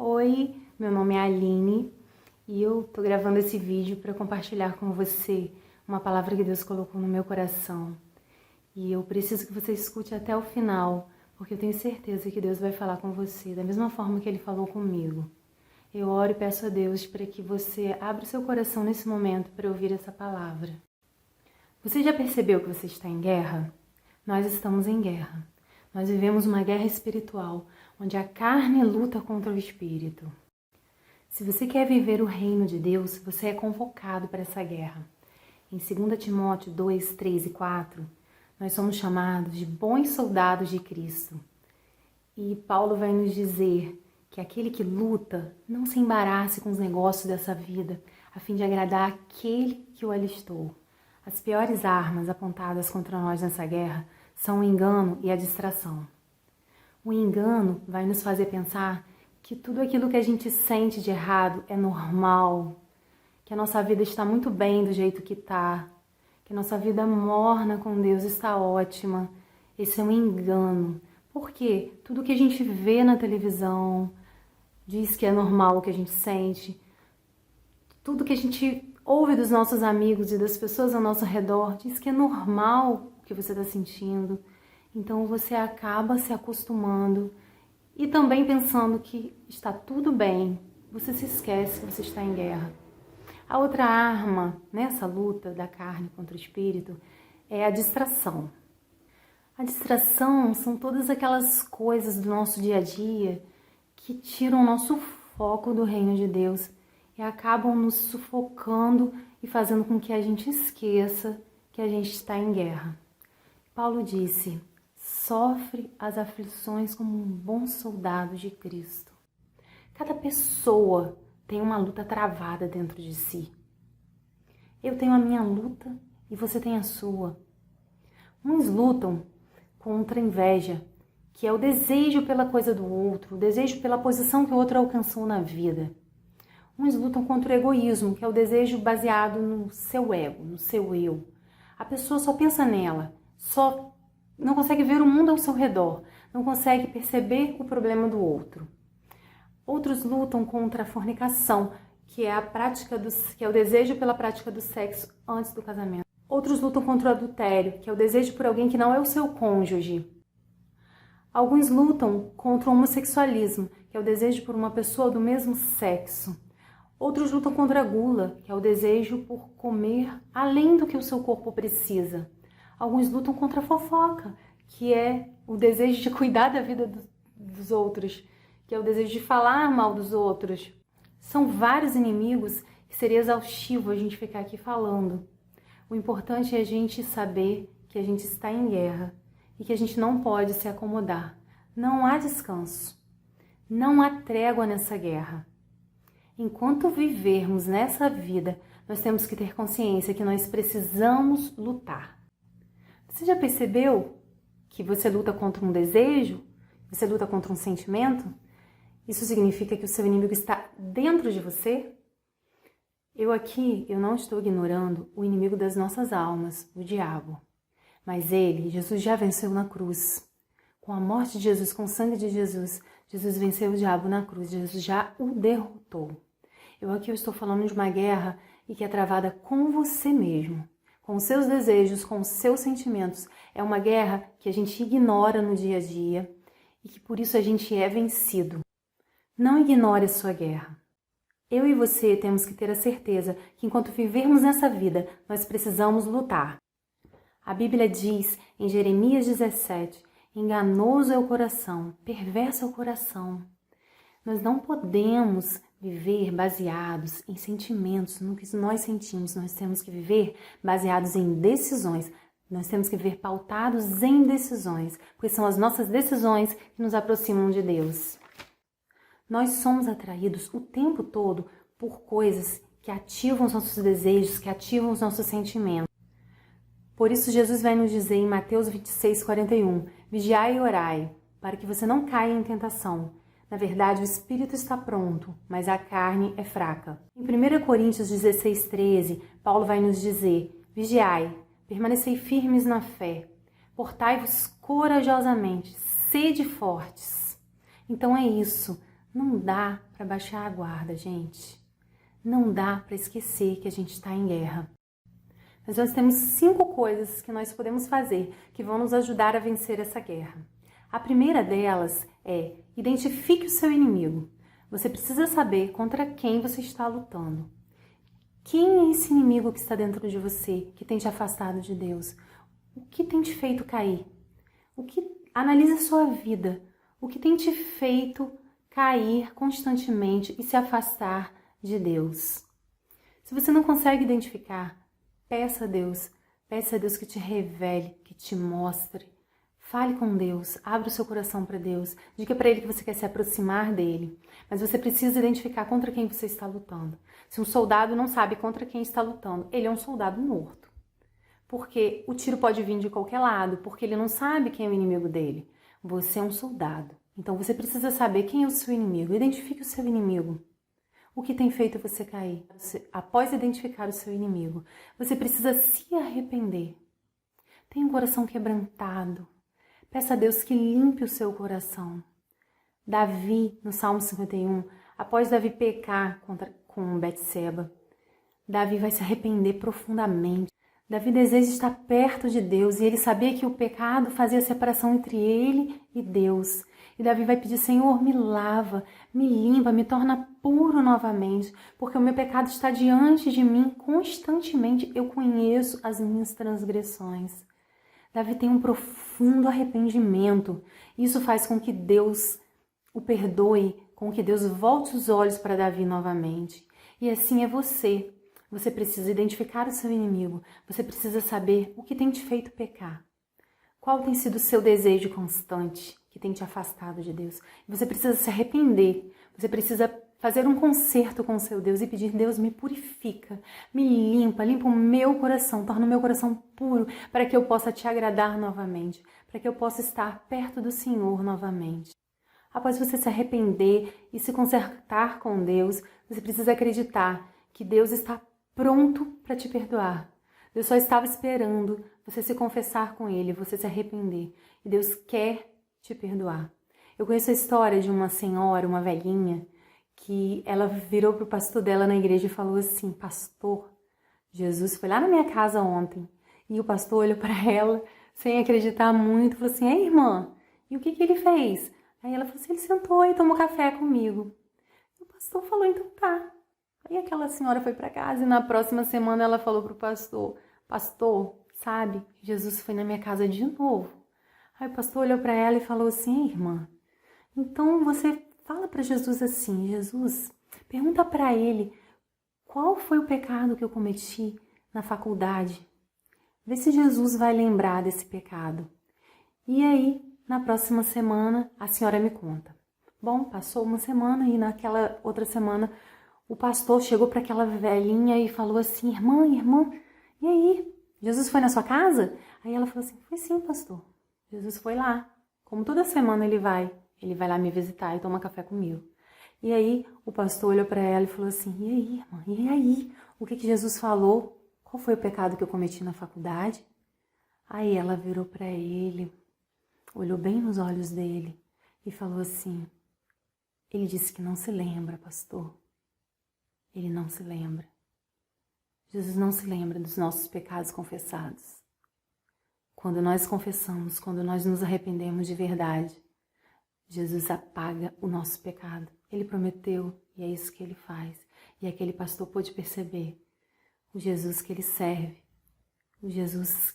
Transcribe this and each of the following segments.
Oi, meu nome é Aline e eu tô gravando esse vídeo para compartilhar com você uma palavra que Deus colocou no meu coração. E eu preciso que você escute até o final, porque eu tenho certeza que Deus vai falar com você da mesma forma que Ele falou comigo. Eu oro e peço a Deus para que você abra o seu coração nesse momento para ouvir essa palavra. Você já percebeu que você está em guerra? Nós estamos em guerra. Nós vivemos uma guerra espiritual, onde a carne luta contra o espírito. Se você quer viver o reino de Deus, você é convocado para essa guerra. Em 2 Timóteo 2, 3 e 4, nós somos chamados de bons soldados de Cristo. E Paulo vai nos dizer que aquele que luta não se embarace com os negócios dessa vida, a fim de agradar aquele que o alistou. As piores armas apontadas contra nós nessa guerra são o engano e a distração. O engano vai nos fazer pensar que tudo aquilo que a gente sente de errado é normal, que a nossa vida está muito bem do jeito que está, que a nossa vida morna com Deus está ótima. Esse é um engano. Por quê? Tudo que a gente vê na televisão diz que é normal o que a gente sente. Tudo que a gente ouve dos nossos amigos e das pessoas ao nosso redor diz que é normal o que você está sentindo. Então você acaba se acostumando e também pensando que está tudo bem. Você se esquece que você está em guerra. A outra arma nessa luta da carne contra o espírito é a distração. A distração são todas aquelas coisas do nosso dia a dia que tiram o nosso foco do reino de Deus e acabam nos sufocando e fazendo com que a gente esqueça que a gente está em guerra. Paulo disse: sofre as aflições como um bom soldado de Cristo. Cada pessoa tem uma luta travada dentro de si. Eu tenho a minha luta e você tem a sua. Uns lutam contra a inveja, que é o desejo pela coisa do outro, o desejo pela posição que o outro alcançou na vida. Uns lutam contra o egoísmo, que é o desejo baseado no seu ego, no seu eu. A pessoa só pensa nela, só não consegue ver o mundo ao seu redor, não consegue perceber o problema do outro. Outros lutam contra a fornicação, que é que é o desejo pela prática do sexo antes do casamento. Outros lutam contra o adultério, que é o desejo por alguém que não é o seu cônjuge. Alguns lutam contra o homossexualismo, que é o desejo por uma pessoa do mesmo sexo. Outros lutam contra a gula, que é o desejo por comer além do que o seu corpo precisa. Alguns lutam contra a fofoca, que é o desejo de cuidar da vida dos outros, que é o desejo de falar mal dos outros. São vários inimigos que seria exaustivo a gente ficar aqui falando. O importante é a gente saber que a gente está em guerra e que a gente não pode se acomodar. Não há descanso. Não há trégua nessa guerra. Enquanto vivermos nessa vida, nós temos que ter consciência que nós precisamos lutar. Você já percebeu que você luta contra um desejo? Você luta contra um sentimento? Isso significa que o seu inimigo está dentro de você? Eu não estou ignorando o inimigo das nossas almas, o diabo. Mas ele, Jesus já venceu na cruz. Com a morte de Jesus, com o sangue de Jesus, Jesus venceu o diabo na cruz. Jesus já o derrotou. Eu estou falando de uma guerra e que é travada com você mesmo, com os seus desejos, com os seus sentimentos. É uma guerra que a gente ignora no dia a dia e que por isso a gente é vencido. Não ignore a sua guerra. Eu e você temos que ter a certeza que enquanto vivermos nessa vida, nós precisamos lutar. A Bíblia diz em Jeremias 17, enganoso é o coração, perverso é o coração. Nós não podemos viver baseados em sentimentos, no que nós sentimos. Nós temos que viver baseados em decisões. Nós temos que viver pautados em decisões, porque são as nossas decisões que nos aproximam de Deus. Nós somos atraídos o tempo todo por coisas que ativam os nossos desejos, que ativam os nossos sentimentos. Por isso Jesus vai nos dizer em Mateus 26, 41, vigiai e orai, para que você não caia em tentação. Na verdade, o espírito está pronto, mas a carne é fraca. Em 1 Coríntios 16, 13, Paulo vai nos dizer, vigiai, permanecei firmes na fé, portai-vos corajosamente, sede fortes. Então é isso. Não dá para baixar a guarda, gente. Não dá para esquecer que a gente está em guerra. Mas nós temos 5 coisas que nós podemos fazer que vão nos ajudar a vencer essa guerra. A primeira delas é: identifique o seu inimigo. Você precisa saber contra quem você está lutando. Quem é esse inimigo que está dentro de você, que tem te afastado de Deus? O que tem te feito cair? Analise a sua vida. O que tem te feito cair constantemente e se afastar de Deus? Se você não consegue identificar, peça a Deus que te revele, que te mostre. Fale com Deus, abra o seu coração para Deus, diga para Ele que você quer se aproximar dEle. Mas você precisa identificar contra quem você está lutando. Se um soldado não sabe contra quem está lutando, ele é um soldado morto. Porque o tiro pode vir de qualquer lado, porque ele não sabe quem é o inimigo dele. Você é um soldado. Então você precisa saber quem é o seu inimigo. Identifique o seu inimigo. O que tem feito você cair? Após identificar o seu inimigo, você precisa se arrepender. Tenha um coração quebrantado. Peça a Deus que limpe o seu coração. Davi, no Salmo 51, após Davi pecar com Betseba, Davi vai se arrepender profundamente. Davi deseja estar perto de Deus e ele sabia que o pecado fazia separação entre ele e Deus. E Davi vai pedir: Senhor, me lava, me limpa, me torna puro novamente, porque o meu pecado está diante de mim constantemente. Eu conheço as minhas transgressões. Davi tem um profundo arrependimento. Isso faz com que Deus o perdoe, com que Deus volte os olhos para Davi novamente. E assim é você. Você precisa identificar o seu inimigo. Você precisa saber o que tem te feito pecar. Qual tem sido o seu desejo constante que tem te afastado de Deus? Você precisa se arrepender. Você precisa fazer um concerto com o seu Deus e pedir: Deus, me purifica, me limpa o meu coração, torna o meu coração puro, para que eu possa te agradar novamente, para que eu possa estar perto do Senhor novamente. Após você se arrepender e se consertar com Deus, você precisa acreditar que Deus está pronto para te perdoar. Deus só estava esperando você se confessar com Ele, você se arrepender. E Deus quer te perdoar. Eu conheço a história de uma senhora, uma velhinha, que ela virou para o pastor dela na igreja e falou assim: pastor, Jesus foi lá na minha casa ontem. E o pastor olhou para ela, sem acreditar muito, falou assim: ei, irmã, e o que ele fez? Aí ela falou assim: ele sentou e tomou café comigo. E o pastor falou: então tá. Aí aquela senhora foi para casa e na próxima semana ela falou pro pastor: pastor, sabe, Jesus foi na minha casa de novo. Aí o pastor olhou para ela e falou assim: irmã, então você fala para Jesus assim: Jesus, pergunta para ele qual foi o pecado que eu cometi na faculdade. Vê se Jesus vai lembrar desse pecado. E aí, na próxima semana, a senhora me conta. Bom, passou uma semana e naquela outra semana o pastor chegou para aquela velhinha e falou assim: irmã, e aí? Jesus foi na sua casa? Aí ela falou assim: foi sim, pastor. Jesus foi lá. Como toda semana ele vai lá me visitar e toma café comigo. E aí o pastor olhou para ela e falou assim: e aí, irmã? E aí? O que Jesus falou? Qual foi o pecado que eu cometi na faculdade? Aí ela virou para ele, olhou bem nos olhos dele e falou assim: ele disse que não se lembra, pastor. Ele não se lembra. Jesus não se lembra dos nossos pecados confessados. Quando nós confessamos, quando nós nos arrependemos de verdade, Jesus apaga o nosso pecado. Ele prometeu e é isso que ele faz. E aquele pastor pôde perceber o Jesus que ele serve, o Jesus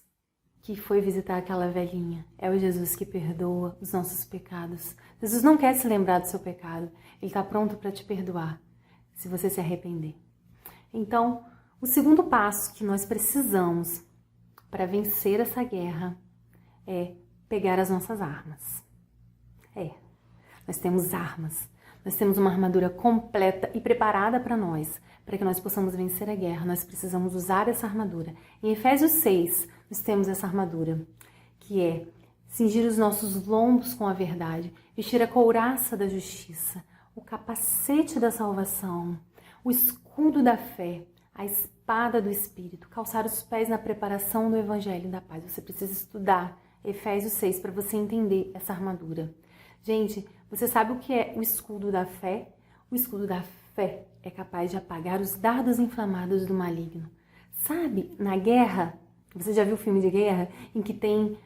que foi visitar aquela velhinha, é o Jesus que perdoa os nossos pecados. Jesus não quer se lembrar do seu pecado, ele está pronto para te perdoar, se você se arrepender. Então, o segundo passo que nós precisamos para vencer essa guerra é pegar as nossas armas. Nós temos armas, nós temos uma armadura completa e preparada para nós, para que nós possamos vencer a guerra. Nós precisamos usar essa armadura. Em Efésios 6, nós temos essa armadura, que é cingir os nossos lombos com a verdade, vestir a couraça da justiça, o capacete da salvação, o escudo da fé, a espada do Espírito, calçar os pés na preparação do Evangelho da Paz. Você precisa estudar Efésios 6 para você entender essa armadura. Gente, Você sabe o que é o escudo da fé? O escudo da fé é capaz de apagar os dardos inflamados do maligno. Sabe, na guerra, você já viu o filme de guerra em que tem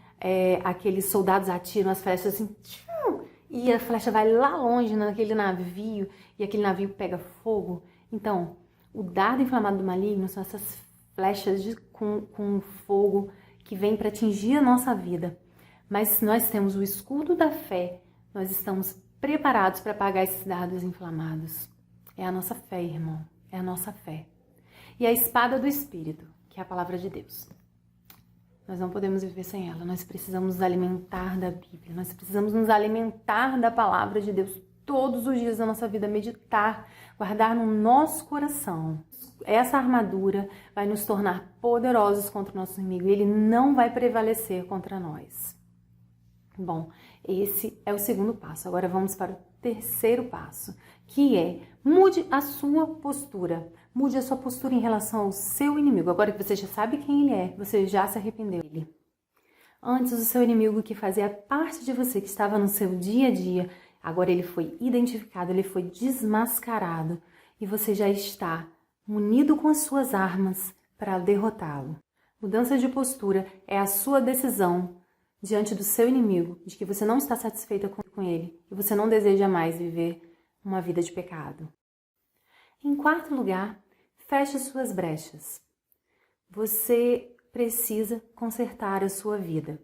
aqueles soldados atiram as flechas assim, tchum, e a flecha vai lá longe naquele navio e aquele navio pega fogo? Então, o dardo inflamado do maligno são essas flechas com fogo que vêm para atingir a nossa vida. Mas se nós temos o escudo da fé, nós estamos preparados para apagar esses dardos inflamados. É a nossa fé, irmão. É a nossa fé. E a espada do Espírito, que é a palavra de Deus. Nós não podemos viver sem ela. Nós precisamos nos alimentar da Bíblia. Nós precisamos nos alimentar da palavra de Deus todos os dias da nossa vida. Meditar, guardar no nosso coração. Essa armadura vai nos tornar poderosos contra o nosso inimigo. E ele não vai prevalecer contra nós. Bom, esse é o segundo passo. Agora vamos para o terceiro passo, que é mude a sua postura. Mude a sua postura em relação ao seu inimigo. Agora que você já sabe quem ele é, você já se arrependeu dele. Antes, o seu inimigo que fazia parte de você, que estava no seu dia a dia, agora ele foi identificado, ele foi desmascarado e você já está munido com as suas armas para derrotá-lo. Mudança de postura é a sua decisão diante do seu inimigo, de que você não está satisfeita com ele e você não deseja mais viver uma vida de pecado. Em quarto lugar, feche suas brechas. Você precisa consertar a sua vida.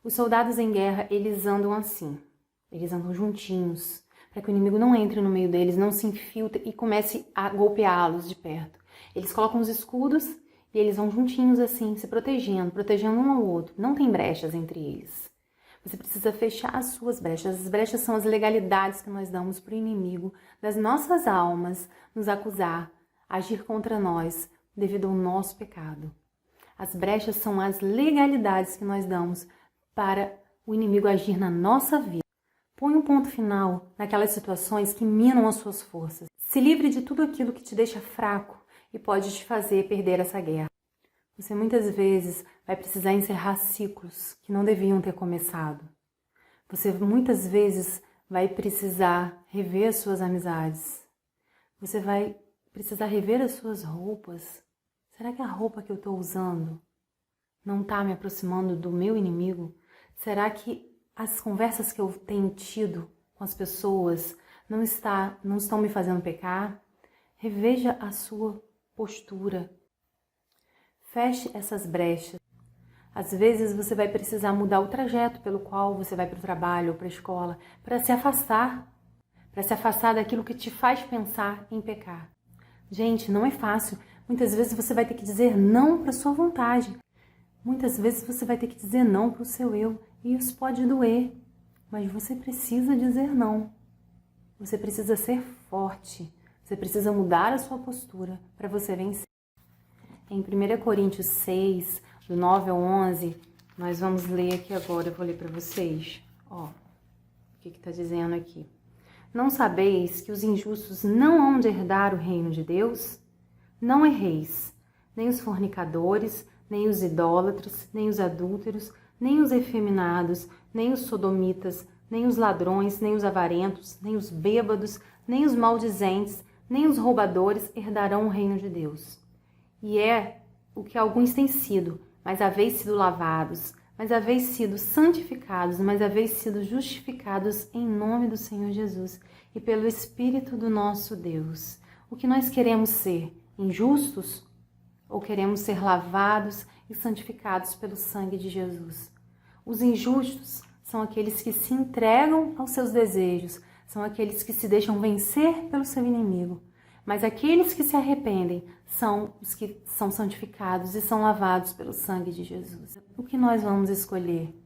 Os soldados em guerra, eles andam assim, eles andam juntinhos, para que o inimigo não entre no meio deles, não se infiltre e comece a golpeá-los de perto. Eles colocam os escudos e eles vão juntinhos assim, se protegendo um ao outro. Não tem brechas entre eles. Você precisa fechar as suas brechas. As brechas são as legalidades que nós damos para o inimigo das nossas almas nos acusar, agir contra nós devido ao nosso pecado. As brechas são as legalidades que nós damos para o inimigo agir na nossa vida. Põe um ponto final naquelas situações que minam as suas forças. Se livre de tudo aquilo que te deixa fraco e pode te fazer perder essa guerra. Você muitas vezes vai precisar encerrar ciclos que não deviam ter começado. Você muitas vezes vai precisar rever as suas amizades. Você vai precisar rever as suas roupas. Será que a roupa que eu estou usando não está me aproximando do meu inimigo? Será que as conversas que eu tenho tido com as pessoas não estão me fazendo pecar? Reveja a sua postura. Feche essas brechas. Às vezes você vai precisar mudar o trajeto pelo qual você vai para o trabalho ou para a escola, para se afastar daquilo que te faz pensar em pecar. Gente, não é fácil. Muitas vezes você vai ter que dizer não para sua vontade. Muitas vezes você vai ter que dizer não para o seu eu. E isso pode doer, mas você precisa dizer não. Você precisa ser forte. Você precisa mudar a sua postura para você vencer. Em 1 Coríntios 6, do 9 ao 11, nós vamos ler aqui agora, eu vou ler para vocês. Ó, o que está dizendo aqui? Não sabeis que os injustos não hão de herdar o reino de Deus? Não erreis, nem os fornicadores, nem os idólatras, nem os adúlteros, nem os efeminados, nem os sodomitas, nem os ladrões, nem os avarentos, nem os bêbados, nem os maldizentes, nem os roubadores herdarão o reino de Deus. E é o que alguns têm sido, mas haveis sido lavados, mas haveis sido santificados, mas haveis sido justificados em nome do Senhor Jesus e pelo Espírito do nosso Deus. O que nós queremos ser? Injustos? Ou queremos ser lavados e santificados pelo sangue de Jesus? Os injustos são aqueles que se entregam aos seus desejos, são aqueles que se deixam vencer pelo seu inimigo. Mas aqueles que se arrependem são os que são santificados e são lavados pelo sangue de Jesus. O que nós vamos escolher?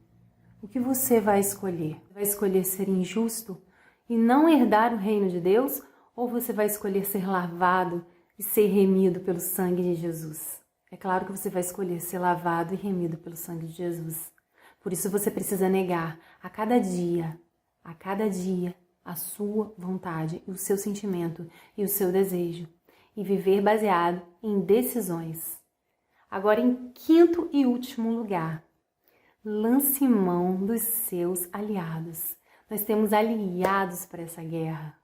O que você vai escolher? Vai escolher ser injusto e não herdar o reino de Deus? Ou você vai escolher ser lavado e ser remido pelo sangue de Jesus? É claro que você vai escolher ser lavado e remido pelo sangue de Jesus. Por isso você precisa negar a cada dia, a sua vontade, o seu sentimento e o seu desejo, e viver baseado em decisões. Agora, em quinto e último lugar, lance mão dos seus aliados. Nós temos aliados para essa guerra.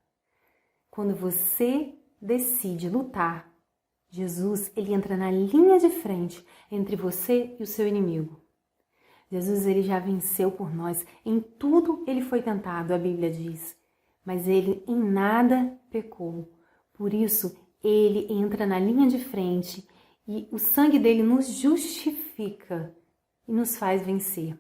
Quando você decide lutar, Jesus, ele entra na linha de frente entre você e o seu inimigo. Jesus, ele já venceu por nós. Em tudo ele foi tentado, a Bíblia diz. Mas ele em nada pecou. Por isso, ele entra na linha de frente e o sangue dele nos justifica e nos faz vencer.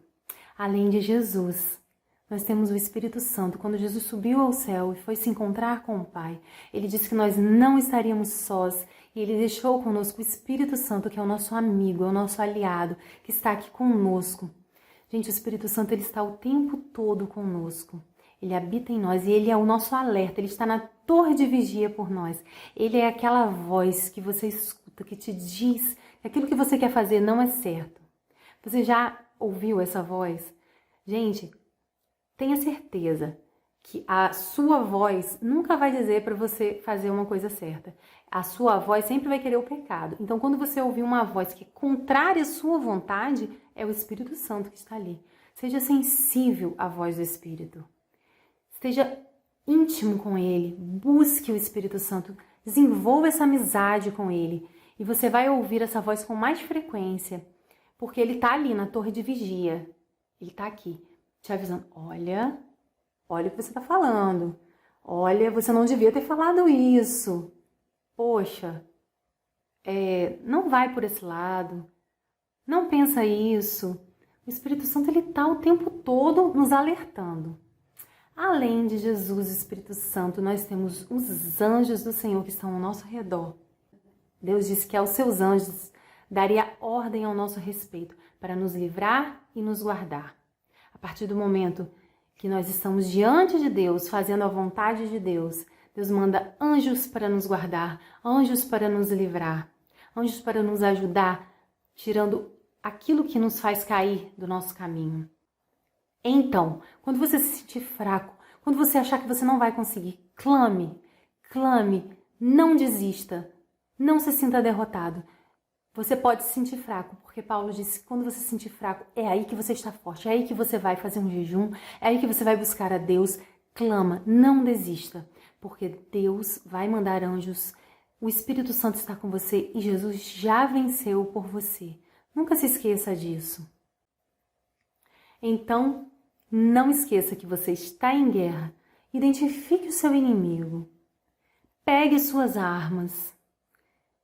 Além de Jesus, nós temos o Espírito Santo. Quando Jesus subiu ao céu e foi se encontrar com o Pai, ele disse que nós não estaríamos sós e ele deixou conosco o Espírito Santo, que é o nosso amigo, é o nosso aliado, que está aqui conosco. Gente, o Espírito Santo, ele está o tempo todo conosco. Ele habita em nós e ele é o nosso alerta, ele está na torre de vigia por nós. Ele é aquela voz que você escuta, que te diz que aquilo que você quer fazer não é certo. Você já ouviu essa voz? Gente, tenha certeza que a sua voz nunca vai dizer para você fazer uma coisa certa. A sua voz sempre vai querer o pecado. Então, quando você ouvir uma voz que é contrária à sua vontade, é o Espírito Santo que está ali. Seja sensível à voz do Espírito. Esteja íntimo com Ele. Busque o Espírito Santo. Desenvolva essa amizade com Ele. E você vai ouvir essa voz com mais frequência. Porque Ele está ali na torre de vigia. Ele está aqui, te avisando. Olha o que você está falando. Olha, você não devia ter falado isso. Poxa, não vai por esse lado. Não pensa isso. O Espírito Santo, ele está o tempo todo nos alertando. Além de Jesus e Espírito Santo, nós temos os anjos do Senhor que estão ao nosso redor. Deus disse que aos seus anjos daria ordem ao nosso respeito para nos livrar e nos guardar. A partir do momento que nós estamos diante de Deus, fazendo a vontade de Deus, Deus manda anjos para nos guardar, anjos para nos livrar, anjos para nos ajudar, tirando aquilo que nos faz cair do nosso caminho. Então, quando você se sentir fraco, quando você achar que você não vai conseguir, clame, não desista, não se sinta derrotado. Você pode se sentir fraco, porque Paulo disse que quando você se sentir fraco, é aí que você está forte, é aí que você vai fazer um jejum, é aí que você vai buscar a Deus. Clama, não desista, porque Deus vai mandar anjos, o Espírito Santo está com você e Jesus já venceu por você. Nunca se esqueça disso. Então, não esqueça que você está em guerra. Identifique o seu inimigo. Pegue suas armas.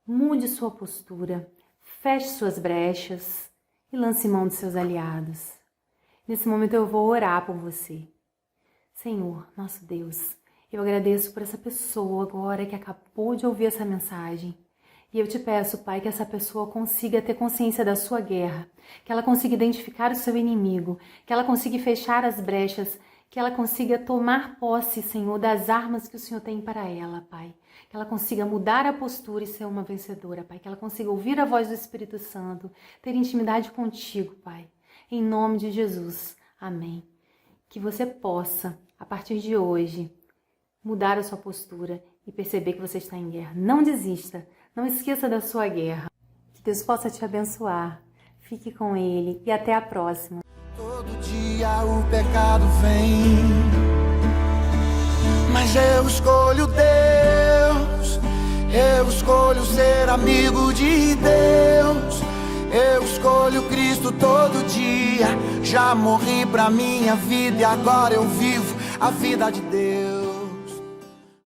Mude sua postura. Feche suas brechas e lance mão de seus aliados. Nesse momento eu vou orar por você. Senhor, nosso Deus, eu agradeço por essa pessoa agora que acabou de ouvir essa mensagem. E eu te peço, Pai, que essa pessoa consiga ter consciência da sua guerra, que ela consiga identificar o seu inimigo, que ela consiga fechar as brechas, que ela consiga tomar posse, Senhor, das armas que o Senhor tem para ela, Pai. Que ela consiga mudar a postura e ser uma vencedora, Pai. Que ela consiga ouvir a voz do Espírito Santo, ter intimidade contigo, Pai. Em nome de Jesus. Amém. Que você possa, a partir de hoje, mudar a sua postura e perceber que você está em guerra. Não desista. Não esqueça da sua guerra. Que Deus possa te abençoar. Fique com Ele e até a próxima. Todo dia o pecado vem, mas eu escolho Deus. Eu escolho ser amigo de Deus. Eu escolho Cristo todo dia. Já morri pra minha vida e agora eu vivo a vida de Deus.